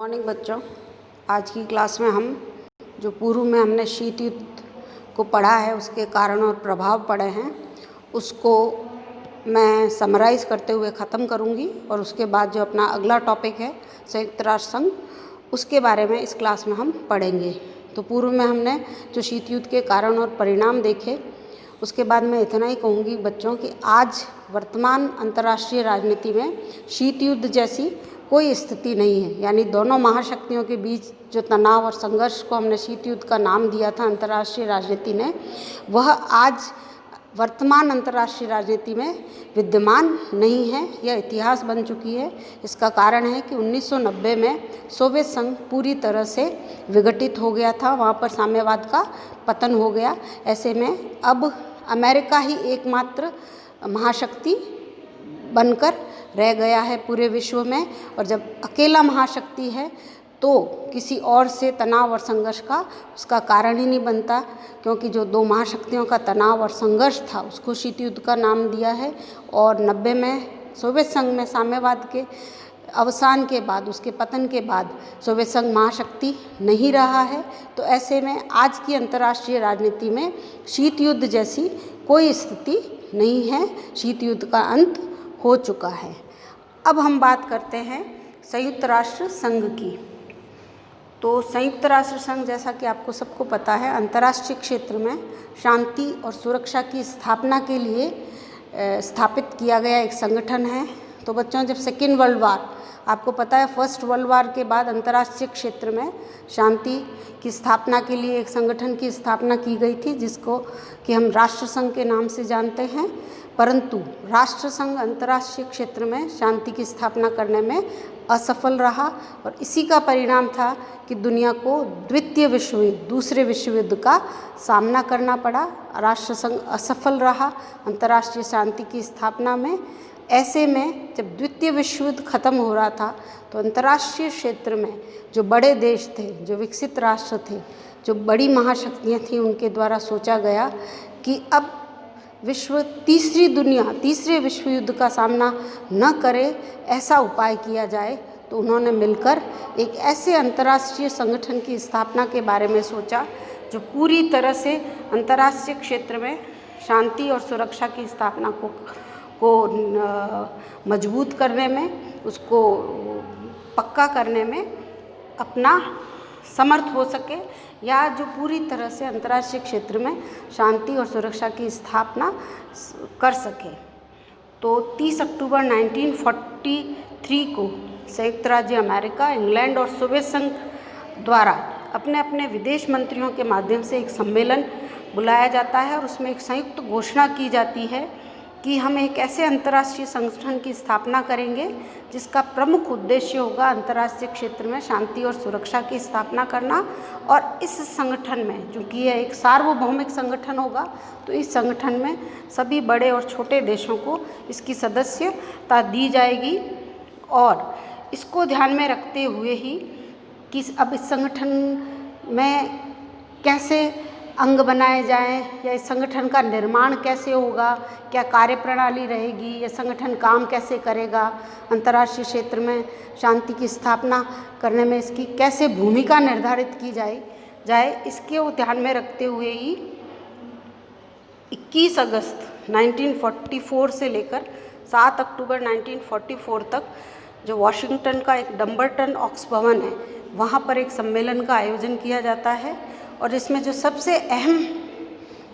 Morning बच्चों, आज की क्लास में हम जो पूर्व में हमने शीत युद्ध को पढ़ा है उसके कारण और प्रभाव पढ़े हैं उसको मैं समराइज़ करते हुए ख़त्म करूंगी और उसके बाद जो अपना अगला टॉपिक है संयुक्त राष्ट्र संघ उसके बारे में इस क्लास में हम पढ़ेंगे। तो पूर्व में हमने जो शीत युद्ध के कारण और परिणाम देखे, उसके बाद मैं इतना ही कहूँगी बच्चों कि आज वर्तमान अंतर्राष्ट्रीय राजनीति में शीत युद्ध जैसी कोई स्थिति नहीं है। यानी दोनों महाशक्तियों के बीच जो तनाव और संघर्ष को हमने शीत युद्ध का नाम दिया था अंतर्राष्ट्रीय राजनीति ने, वह आज वर्तमान अंतर्राष्ट्रीय राजनीति में विद्यमान नहीं है। यह इतिहास बन चुकी है। इसका कारण है कि 1990 में सोवियत संघ पूरी तरह से विघटित हो गया था, वहाँ पर साम्यवाद का पतन हो गया। ऐसे में अब अमेरिका ही एकमात्र महाशक्ति बनकर रह गया है पूरे विश्व में, और जब अकेला महाशक्ति है तो किसी और से तनाव और संघर्ष का उसका कारण ही नहीं बनता, क्योंकि जो दो महाशक्तियों का तनाव और संघर्ष था उसको शीत युद्ध का नाम दिया है। और 90 में सोवियत संघ में साम्यवाद के अवसान के बाद, उसके पतन के बाद सोवियत संघ महाशक्ति नहीं रहा है। तो ऐसे में आज की अंतर्राष्ट्रीय राजनीति में शीत युद्ध जैसी कोई स्थिति नहीं है। शीत युद्ध का अंत हो चुका है। अब हम बात करते हैं संयुक्त राष्ट्र संघ की। तो संयुक्त राष्ट्र संघ, जैसा कि आपको सबको पता है, अंतर्राष्ट्रीय क्षेत्र में शांति और सुरक्षा की स्थापना के लिए स्थापित किया गया एक संगठन है। तो बच्चों, जब सेकेंड वर्ल्ड वार, आपको पता है फर्स्ट वर्ल्ड वार के बाद अंतर्राष्ट्रीय क्षेत्र में शांति की स्थापना के लिए एक संगठन की स्थापना की गई थी, जिसको कि हम राष्ट्र संघ के नाम से जानते हैं। परंतु राष्ट्र संघ अंतर्राष्ट्रीय क्षेत्र में शांति की स्थापना करने में असफल रहा, और इसी का परिणाम था कि दुनिया को द्वितीय विश्व युद्ध, दूसरे विश्व युद्ध का सामना करना पड़ा। राष्ट्र संघ असफल रहा अंतर्राष्ट्रीय शांति की स्थापना में। ऐसे में जब द्वितीय विश्व युद्ध खत्म हो रहा था तो अंतर्राष्ट्रीय क्षेत्र में जो बड़े देश थे, जो विकसित राष्ट्र थे, जो बड़ी महाशक्तियाँ थीं, उनके द्वारा सोचा गया कि अब विश्व तीसरे विश्व युद्ध का सामना न करे, ऐसा उपाय किया जाए। तो उन्होंने मिलकर एक ऐसे अंतर्राष्ट्रीय संगठन की स्थापना के बारे में सोचा जो पूरी तरह से अंतर्राष्ट्रीय क्षेत्र में शांति और सुरक्षा की स्थापना को मजबूत करने में, उसको पक्का करने में अपना समर्थ हो सके, या जो पूरी तरह से अंतर्राष्ट्रीय क्षेत्र में शांति और सुरक्षा की स्थापना कर सके। तो 30 अक्टूबर 1943 को संयुक्त राज्य अमेरिका, इंग्लैंड और सोवियत संघ द्वारा अपने अपने विदेश मंत्रियों के माध्यम से एक सम्मेलन बुलाया जाता है, और उसमें एक संयुक्त घोषणा की जाती है कि हम एक ऐसे अंतर्राष्ट्रीय संगठन की स्थापना करेंगे जिसका प्रमुख उद्देश्य होगा अंतर्राष्ट्रीय क्षेत्र में शांति और सुरक्षा की स्थापना करना। और इस संगठन में, चूँकि यह एक सार्वभौमिक संगठन होगा, तो इस संगठन में सभी बड़े और छोटे देशों को इसकी सदस्यता दी जाएगी। और इसको ध्यान में रखते हुए ही कि अब इस संगठन में कैसे अंग बनाए जाएं, या इस संगठन का निर्माण कैसे होगा, क्या कार्यप्रणाली रहेगी, यह संगठन काम कैसे करेगा, अंतर्राष्ट्रीय क्षेत्र में शांति की स्थापना करने में इसकी कैसे भूमिका निर्धारित की जाए, इसके ध्यान में रखते हुए ही 21 अगस्त 1944 से लेकर 7 अक्टूबर 1944 तक जो वॉशिंगटन का एक डम्बरटन ऑक्स भवन है, वहाँ पर एक सम्मेलन का आयोजन किया जाता है। और इसमें जो सबसे अहम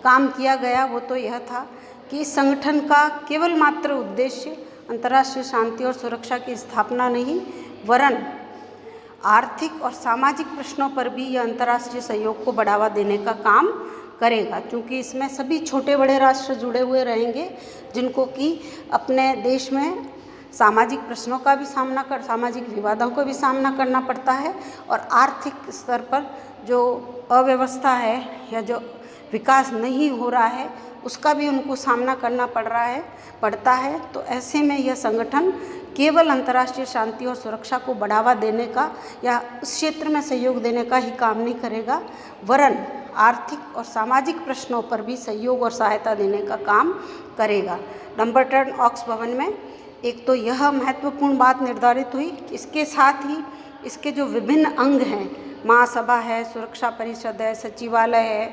काम किया गया वो तो यह था कि इस संगठन का केवल मात्र उद्देश्य अंतर्राष्ट्रीय शांति और सुरक्षा की स्थापना नहीं, वरन आर्थिक और सामाजिक प्रश्नों पर भी यह अंतर्राष्ट्रीय सहयोग को बढ़ावा देने का काम करेगा। क्योंकि इसमें सभी छोटे बड़े राष्ट्र जुड़े हुए रहेंगे, जिनको कि अपने देश में सामाजिक प्रश्नों का भी सामाजिक विवादों को भी सामना करना पड़ता है, और आर्थिक स्तर पर जो अव्यवस्था है या जो विकास नहीं हो रहा है उसका भी उनको सामना करना पड़ता है। तो ऐसे में यह संगठन केवल अंतर्राष्ट्रीय शांति और सुरक्षा को बढ़ावा देने का या उस क्षेत्र में सहयोग देने का ही काम नहीं करेगा, वरन आर्थिक और सामाजिक प्रश्नों पर भी सहयोग और सहायता देने का काम करेगा। डम्बरटन ऑक्स भवन में एक तो यह महत्वपूर्ण बात निर्धारित हुई, इसके साथ ही इसके जो विभिन्न अंग हैं, महासभा है, सुरक्षा परिषद है, सचिवालय है,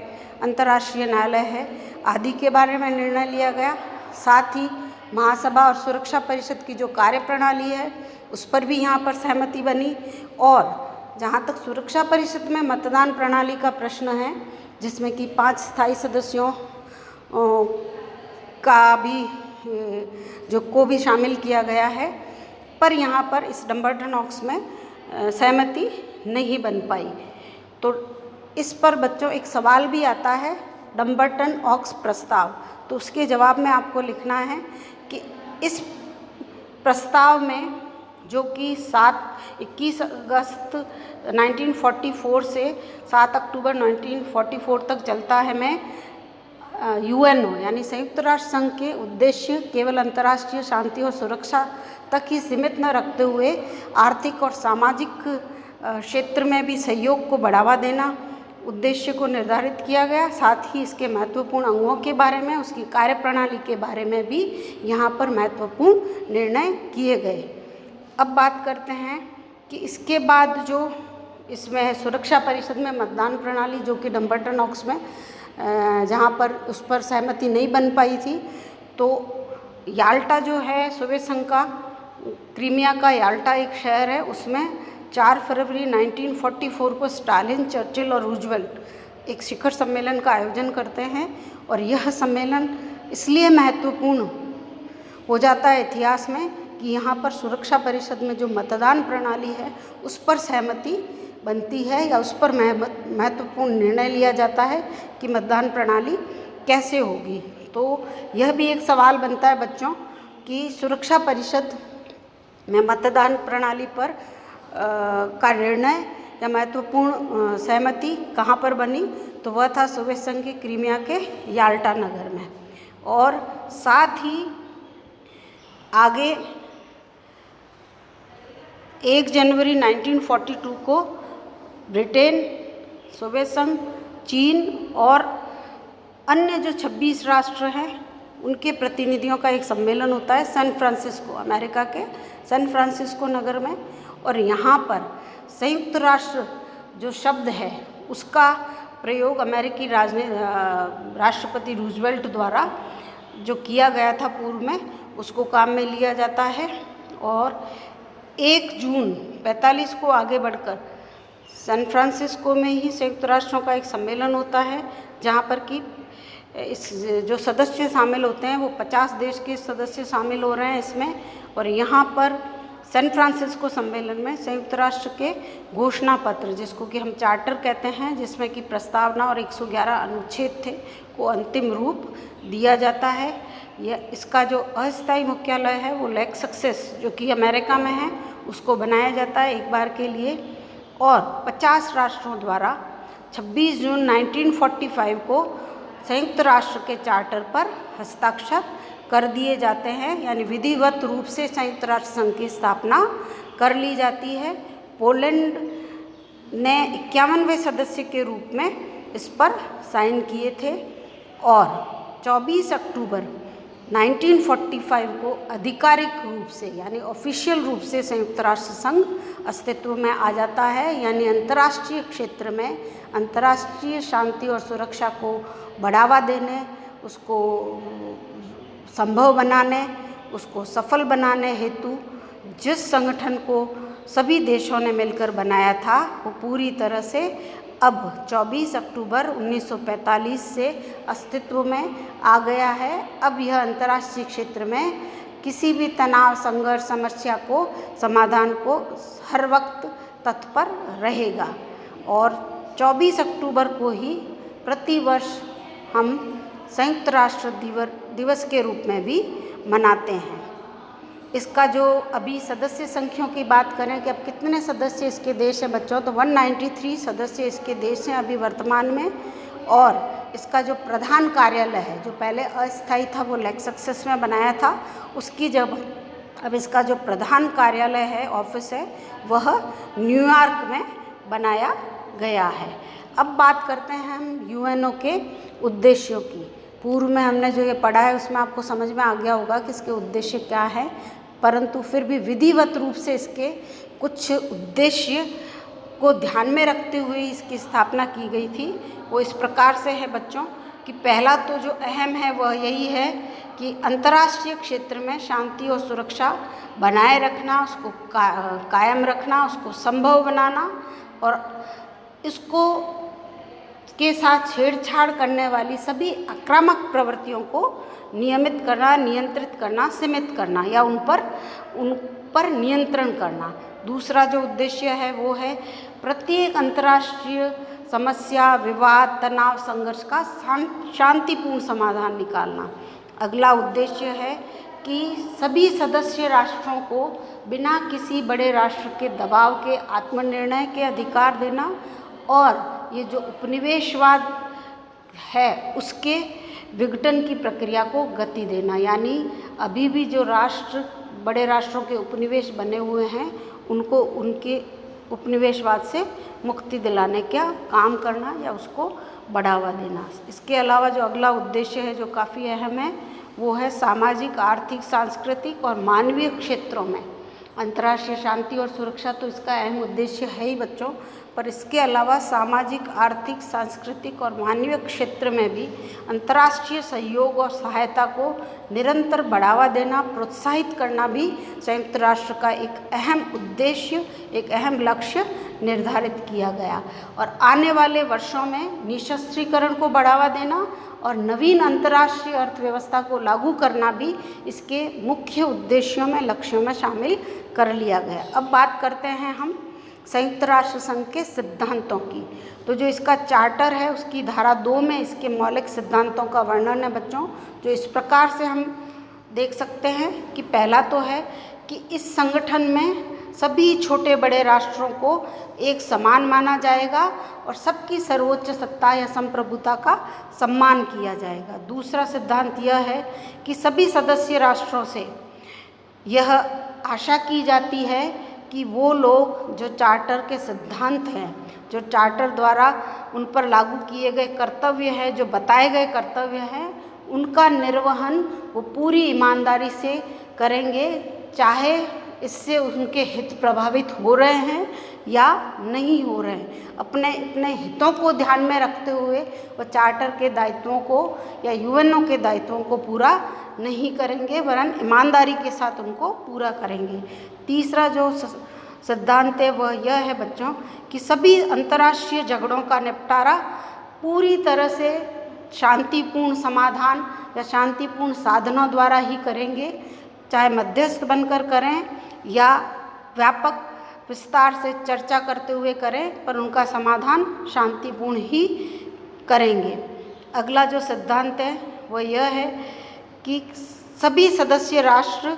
अंतर्राष्ट्रीय न्यायालय है आदि के बारे में निर्णय लिया गया। साथ ही महासभा और सुरक्षा परिषद की जो कार्यप्रणाली है उस पर भी यहाँ पर सहमति बनी। और जहाँ तक सुरक्षा परिषद में मतदान प्रणाली का प्रश्न है, जिसमें कि 5 स्थायी सदस्यों का भी को भी शामिल किया गया है, पर यहाँ पर इस डम्बरटन ऑक्स में सहमति नहीं बन पाई। तो इस पर बच्चों एक सवाल भी आता है, डम्बरटन ऑक्स प्रस्ताव। तो उसके जवाब में आपको लिखना है कि इस प्रस्ताव में, जो कि 21 अगस्त 1944 से 7 अक्टूबर 1944 तक चलता है, में यूएनओ यानी संयुक्त राष्ट्र संघ के उद्देश्य केवल अंतर्राष्ट्रीय शांति और सुरक्षा तक ही सीमित न रखते हुए आर्थिक और सामाजिक क्षेत्र में भी सहयोग को बढ़ावा देना उद्देश्य को निर्धारित किया गया। साथ ही इसके महत्वपूर्ण अंगों के बारे में, उसकी कार्यप्रणाली के बारे में भी यहाँ पर महत्वपूर्ण निर्णय किए गए। अब बात करते हैं कि इसके बाद जो इसमें सुरक्षा परिषद में मतदान प्रणाली, जो कि डम्बरटन ऑक्स में जहाँ पर उस पर सहमति नहीं बन पाई थी, तो याल्टा जो है सोवियत संघ का, क्रीमिया का याल्टा एक शहर है, उसमें 4 फरवरी 1944 को स्टालिन, चर्चिल और रूजवेल्ट एक शिखर सम्मेलन का आयोजन करते हैं। और यह सम्मेलन इसलिए महत्वपूर्ण हो जाता है इतिहास में कि यहाँ पर सुरक्षा परिषद में जो मतदान प्रणाली है उस पर सहमति बनती है, या उस पर महत्वपूर्ण निर्णय लिया जाता है कि मतदान प्रणाली कैसे होगी। तो यह भी एक सवाल बनता है बच्चों कि सुरक्षा परिषद में मतदान प्रणाली पर का निर्णय या महत्वपूर्ण सहमति कहाँ पर बनी, तो वह था सोवियत संघ के क्रीमिया के याल्टा नगर में। और साथ ही आगे 1 जनवरी 1942 को ब्रिटेन, सोवियत संघ, चीन और अन्य जो 26 राष्ट्र हैं उनके प्रतिनिधियों का एक सम्मेलन होता है सैन फ्रांसिस्को, अमेरिका के सैन फ्रांसिस्को नगर में। और यहाँ पर संयुक्त राष्ट्र जो शब्द है उसका प्रयोग अमेरिकी राष्ट्रपति रूजवेल्ट द्वारा जो किया गया था पूर्व में, उसको काम में लिया जाता है। और 1 जून 45 को आगे बढ़कर सैन फ्रांसिस्को में ही संयुक्त राष्ट्रों का एक सम्मेलन होता है, जहाँ पर कि इस जो सदस्य शामिल होते हैं वो 50 देश के सदस्य शामिल हो रहे हैं इसमें। और यहाँ पर सैन फ्रांसिस्को सम्मेलन में संयुक्त राष्ट्र के घोषणा पत्र, जिसको कि हम चार्टर कहते हैं, जिसमें कि प्रस्तावना और 111 अनुच्छेद थे, को अंतिम रूप दिया जाता है। यह इसका जो अस्थायी मुख्यालय है वो लेक सक्सेस, जो कि अमेरिका में है, उसको बनाया जाता है एक बार के लिए। और 50 राष्ट्रों द्वारा 26 जून 1945 को संयुक्त राष्ट्र के चार्टर पर हस्ताक्षर कर दिए जाते हैं, यानी विधिवत रूप से संयुक्त राष्ट्र संघ की स्थापना कर ली जाती है। पोलैंड ने 51वें सदस्य के रूप में इस पर साइन किए थे। और 24 अक्टूबर 1945 को आधिकारिक रूप से, यानी ऑफिशियल रूप से संयुक्त राष्ट्र संघ अस्तित्व में आ जाता है, यानी अंतर्राष्ट्रीय क्षेत्र में अंतर्राष्ट्रीय शांति और सुरक्षा को बढ़ावा देने, उसको संभव बनाने, उसको सफल बनाने हेतु जिस संगठन को सभी देशों ने मिलकर बनाया था वो पूरी तरह से अब 24 अक्टूबर 1945 से अस्तित्व में आ गया है। अब यह अंतर्राष्ट्रीय क्षेत्र में किसी भी तनाव, संघर्ष, समस्या को समाधान को हर वक्त तत्पर रहेगा। और 24 अक्टूबर को ही प्रतिवर्ष हम संयुक्त राष्ट्र दिवस के रूप में भी मनाते हैं। इसका जो अभी सदस्य संख्याओं की बात करें कि अब कितने सदस्य इसके देश हैं बच्चों, तो 193 सदस्य इसके देश हैं अभी वर्तमान में। और इसका जो प्रधान कार्यालय है, जो पहले अस्थायी था वो लेक सक्सेस में बनाया था, उसकी जब अब इसका जो प्रधान कार्यालय है, ऑफिस है, वह न्यूयॉर्क में बनाया गया है। अब बात करते हैं हम यूएनओ के उद्देश्यों की। पूर्व में हमने जो ये पढ़ा है उसमें आपको समझ में आ गया होगा कि इसके उद्देश्य क्या है, परंतु फिर भी विधिवत रूप से इसके कुछ उद्देश्य को ध्यान में रखते हुए इसकी स्थापना की गई थी। वो इस प्रकार से है बच्चों कि पहला तो जो अहम है वह यही है कि अंतर्राष्ट्रीय क्षेत्र में शांति और सुरक्षा बनाए रखना, उसको कायम रखना, उसको संभव बनाना और इसको के साथ छेड़छाड़ करने वाली सभी आक्रामक प्रवृत्तियों को नियमित करना, नियंत्रित करना, सीमित करना या उन पर नियंत्रण करना। दूसरा जो उद्देश्य है वो है प्रत्येक अंतर्राष्ट्रीय समस्या, विवाद, तनाव, संघर्ष का शांतिपूर्ण समाधान निकालना। अगला उद्देश्य है कि सभी सदस्य राष्ट्रों को बिना किसी बड़े राष्ट्र के दबाव के आत्मनिर्णय के अधिकार देना और ये जो उपनिवेशवाद है उसके विघटन की प्रक्रिया को गति देना। यानी अभी भी जो राष्ट्र बड़े राष्ट्रों के उपनिवेश बने हुए हैं उनको उनके उपनिवेशवाद से मुक्ति दिलाने का काम करना या उसको बढ़ावा देना। इसके अलावा जो अगला उद्देश्य है जो काफ़ी अहम है वो है सामाजिक, आर्थिक, सांस्कृतिक और मानवीय क्षेत्रों में अंतर्राष्ट्रीय शांति और सुरक्षा तो इसका अहम उद्देश्य है ही बच्चों, पर इसके अलावा सामाजिक, आर्थिक, सांस्कृतिक और मानवीय क्षेत्र में भी अंतर्राष्ट्रीय सहयोग और सहायता को निरंतर बढ़ावा देना, प्रोत्साहित करना भी संयुक्त राष्ट्र का एक अहम उद्देश्य, एक अहम लक्ष्य निर्धारित किया गया। और आने वाले वर्षों में निशस्त्रीकरण को बढ़ावा देना और नवीन अंतर्राष्ट्रीय अर्थव्यवस्था को लागू करना भी इसके मुख्य उद्देश्यों में, लक्ष्यों में शामिल कर लिया गया। अब बात करते हैं हम संयुक्त राष्ट्र संघ के सिद्धांतों की। तो जो इसका चार्टर है उसकी धारा 2 में इसके मौलिक सिद्धांतों का वर्णन है बच्चों, जो इस प्रकार से हम देख सकते हैं कि पहला तो है कि इस संगठन में सभी छोटे बड़े राष्ट्रों को एक समान माना जाएगा और सबकी सर्वोच्च सत्ता या संप्रभुता का सम्मान किया जाएगा। दूसरा सिद्धांत यह है कि सभी सदस्य राष्ट्रों से यह आशा की जाती है कि वो लोग जो चार्टर के सिद्धांत हैं, जो चार्टर द्वारा उन पर लागू किए गए कर्तव्य हैं, जो बताए गए कर्तव्य हैं, उनका निर्वहन वो पूरी ईमानदारी से करेंगे, चाहे इससे उनके हित प्रभावित हो रहे हैं या नहीं हो रहे हैं। अपने हितों को ध्यान में रखते हुए वो चार्टर के दायित्वों को या यूएनओ के दायित्वों को पूरा नहीं करेंगे, वरन ईमानदारी के साथ उनको पूरा करेंगे। तीसरा जो सिद्धांत है वह यह है बच्चों कि सभी अंतर्राष्ट्रीय झगड़ों का निपटारा पूरी तरह से शांतिपूर्ण समाधान या शांतिपूर्ण साधनों द्वारा ही करेंगे, चाहे मध्यस्थ बनकर करें या व्यापक विस्तार से चर्चा करते हुए करें, पर उनका समाधान शांतिपूर्ण ही करेंगे। अगला जो सिद्धांत है वह यह है कि सभी सदस्य राष्ट्र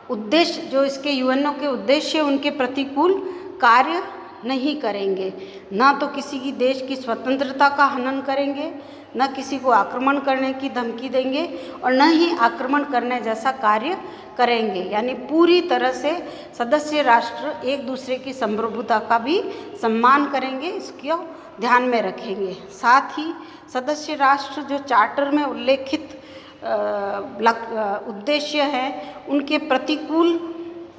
उद्देश्य जो इसके यूएनओ के उद्देश्य उनके प्रतिकूल कार्य नहीं करेंगे, ना तो किसी की देश की स्वतंत्रता का हनन करेंगे, न किसी को आक्रमण करने की धमकी देंगे और न ही आक्रमण करने जैसा कार्य करेंगे। यानी पूरी तरह से सदस्य राष्ट्र एक दूसरे की संप्रभुता का भी सम्मान करेंगे, इसको ध्यान में रखेंगे। साथ ही सदस्य राष्ट्र जो चार्टर में उल्लेखित उद्देश्य है उनके प्रतिकूल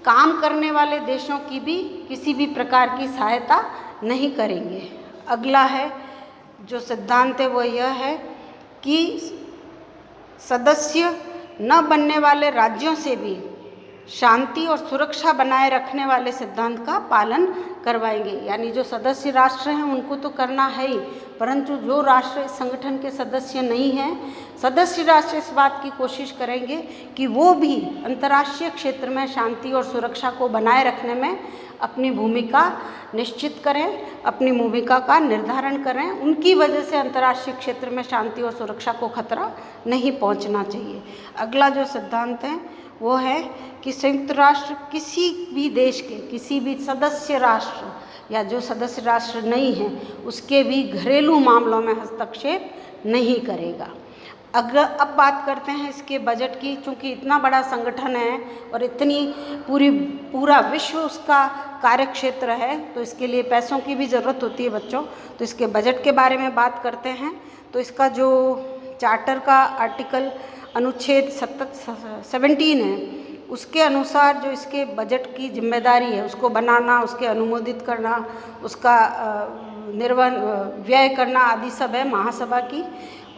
काम करने वाले देशों की भी किसी भी प्रकार की सहायता नहीं करेंगे। अगला है जो सिद्धांत है वह यह है कि सदस्य न बनने वाले राज्यों से भी शांति और सुरक्षा बनाए रखने वाले सिद्धांत का पालन करवाएंगे। यानी जो सदस्य राष्ट्र हैं उनको तो करना है ही, परंतु जो राष्ट्र इस संगठन के सदस्य नहीं हैं, सदस्य राष्ट्र इस बात की कोशिश करेंगे कि वो भी अंतर्राष्ट्रीय क्षेत्र में शांति और सुरक्षा को बनाए रखने में अपनी भूमिका निश्चित करें, अपनी भूमिका का निर्धारण करें। उनकी वजह से अंतर्राष्ट्रीय क्षेत्र में शांति और सुरक्षा को खतरा नहीं पहुंचना चाहिए। अगला जो सिद्धांत है वो है कि संयुक्त राष्ट्र किसी भी देश के, किसी भी सदस्य राष्ट्र या जो सदस्य राष्ट्र नहीं है उसके भी घरेलू मामलों में हस्तक्षेप नहीं करेगा। अगर अब बात करते हैं इसके बजट की, चूँकि इतना बड़ा संगठन है और इतनी पूरा विश्व उसका कार्यक्षेत्र है, तो इसके लिए पैसों की भी ज़रूरत होती है बच्चों। तो इसके बजट के बारे में बात करते हैं तो इसका जो चार्टर का आर्टिकल अनुच्छेद 17 है उसके अनुसार जो इसके बजट की जिम्मेदारी है उसको बनाना, उसके अनुमोदित करना, उसका निर्वहन व्यय करना आदि सब है महासभा की।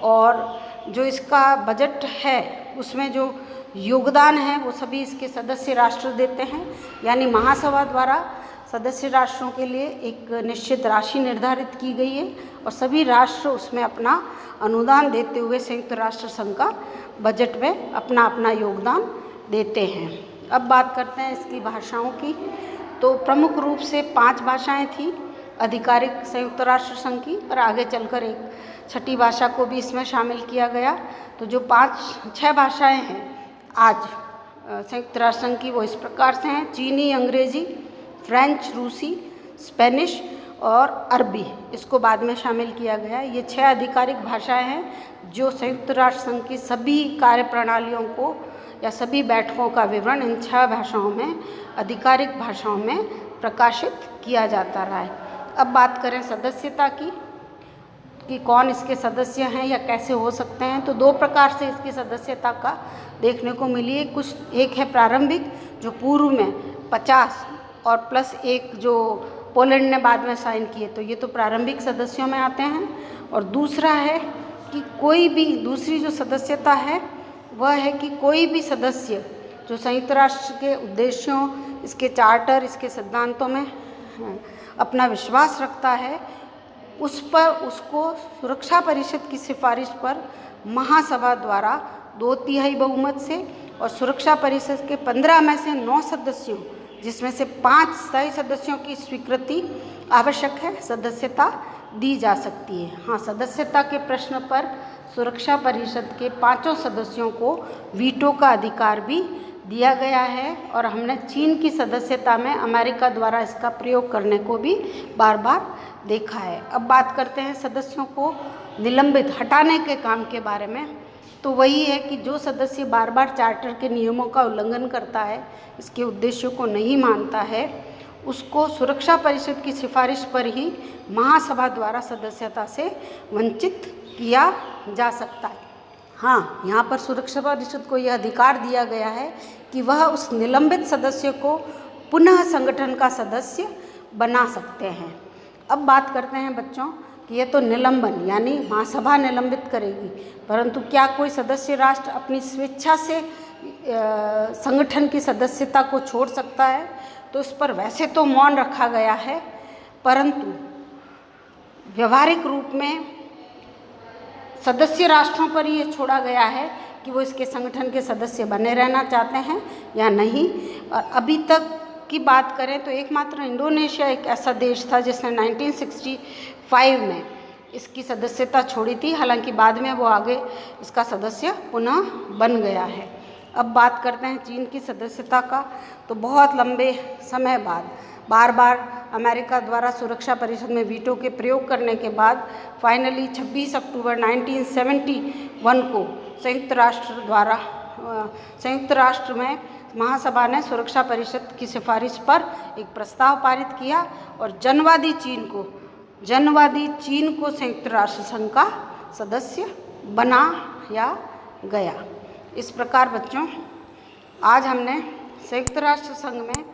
और जो इसका बजट है उसमें जो योगदान है वो सभी इसके सदस्य राष्ट्र देते हैं, यानी महासभा द्वारा सदस्य राष्ट्रों के लिए एक निश्चित राशि निर्धारित की गई है और सभी राष्ट्र उसमें अपना अनुदान देते हुए संयुक्त राष्ट्र संघ का बजट में अपना अपना योगदान देते हैं। अब बात करते हैं इसकी भाषाओं की। तो प्रमुख रूप से 5 भाषाएं थी आधिकारिक संयुक्त राष्ट्र संघ की, और आगे चलकर एक छठी भाषा को भी इसमें शामिल किया गया। तो जो 5-6 भाषाएं हैं आज संयुक्त राष्ट्र संघ की वो इस प्रकार से हैं: चीनी, अंग्रेजी, फ्रेंच, रूसी, स्पेनिश और अरबी, इसको बाद में शामिल किया गया। ये 6 आधिकारिक भाषाएं हैं जो संयुक्त राष्ट्र संघ की सभी कार्यप्रणालियों को या सभी बैठकों का विवरण इन 6 भाषाओं में, आधिकारिक भाषाओं में प्रकाशित किया जाता रहा है। अब बात करें सदस्यता की कि कौन इसके सदस्य हैं या कैसे हो सकते हैं। तो 2 प्रकार से इसकी सदस्यता का देखने को मिली है। एक है प्रारंभिक, जो पूर्व में 50 और प्लस 1 जो पोलैंड ने बाद में साइन किए, तो ये तो प्रारंभिक सदस्यों में आते हैं। और दूसरा है कि कोई भी दूसरी जो सदस्यता है वह है कि कोई भी सदस्य जो संयुक्त राष्ट्र के उद्देश्यों, इसके चार्टर, इसके सिद्धांतों में अपना विश्वास रखता है, उस पर उसको सुरक्षा परिषद की सिफारिश पर महासभा द्वारा 2/3 बहुमत से और सुरक्षा परिषद के 15 में से 9 सदस्यों, जिसमें से 5 स्थायी सदस्यों की स्वीकृति आवश्यक है, सदस्यता दी जा सकती है। हाँ, सदस्यता के प्रश्न पर सुरक्षा परिषद के 5 सदस्यों को वीटो का अधिकार भी दिया गया है। और हमने चीन की सदस्यता में अमेरिका द्वारा इसका प्रयोग करने को भी बार बार देखा है। अब बात करते हैं सदस्यों को निलंबित हटाने के काम के बारे में। तो वही है कि जो सदस्य बार बार चार्टर के नियमों का उल्लंघन करता है, इसके उद्देश्यों को नहीं मानता है, उसको सुरक्षा परिषद की सिफारिश पर ही महासभा द्वारा सदस्यता से वंचित किया जा सकता है। हाँ, यहाँ पर सुरक्षा परिषद को यह अधिकार दिया गया है कि वह उस निलंबित सदस्य को पुनः संगठन का सदस्य बना सकते हैं। अब बात करते हैं बच्चों कि ये तो निलंबन यानी महासभा निलंबित करेगी, परंतु क्या कोई सदस्य राष्ट्र अपनी स्वेच्छा से संगठन की सदस्यता को छोड़ सकता है? तो इस पर वैसे तो मौन रखा गया है, परंतु व्यवहारिक रूप में सदस्य राष्ट्रों पर यह छोड़ा गया है कि वो इसके संगठन के सदस्य बने रहना चाहते हैं या नहीं। और अभी तक की बात करें तो एकमात्र इंडोनेशिया एक ऐसा देश था जिसने 1965 में इसकी सदस्यता छोड़ी थी, हालांकि बाद में वो आगे इसका सदस्य पुनः बन गया है। अब बात करते हैं चीन की सदस्यता का। तो बहुत लंबे समय बाद बार बार अमेरिका द्वारा सुरक्षा परिषद में वीटो के प्रयोग करने के बाद फाइनली 26 अक्टूबर 1971 को संयुक्त राष्ट्र में महासभा ने सुरक्षा परिषद की सिफारिश पर एक प्रस्ताव पारित किया और जनवादी चीन को संयुक्त राष्ट्र संघ का सदस्य बनाया गया। इस प्रकार बच्चों आज हमने संयुक्त राष्ट्र संघ में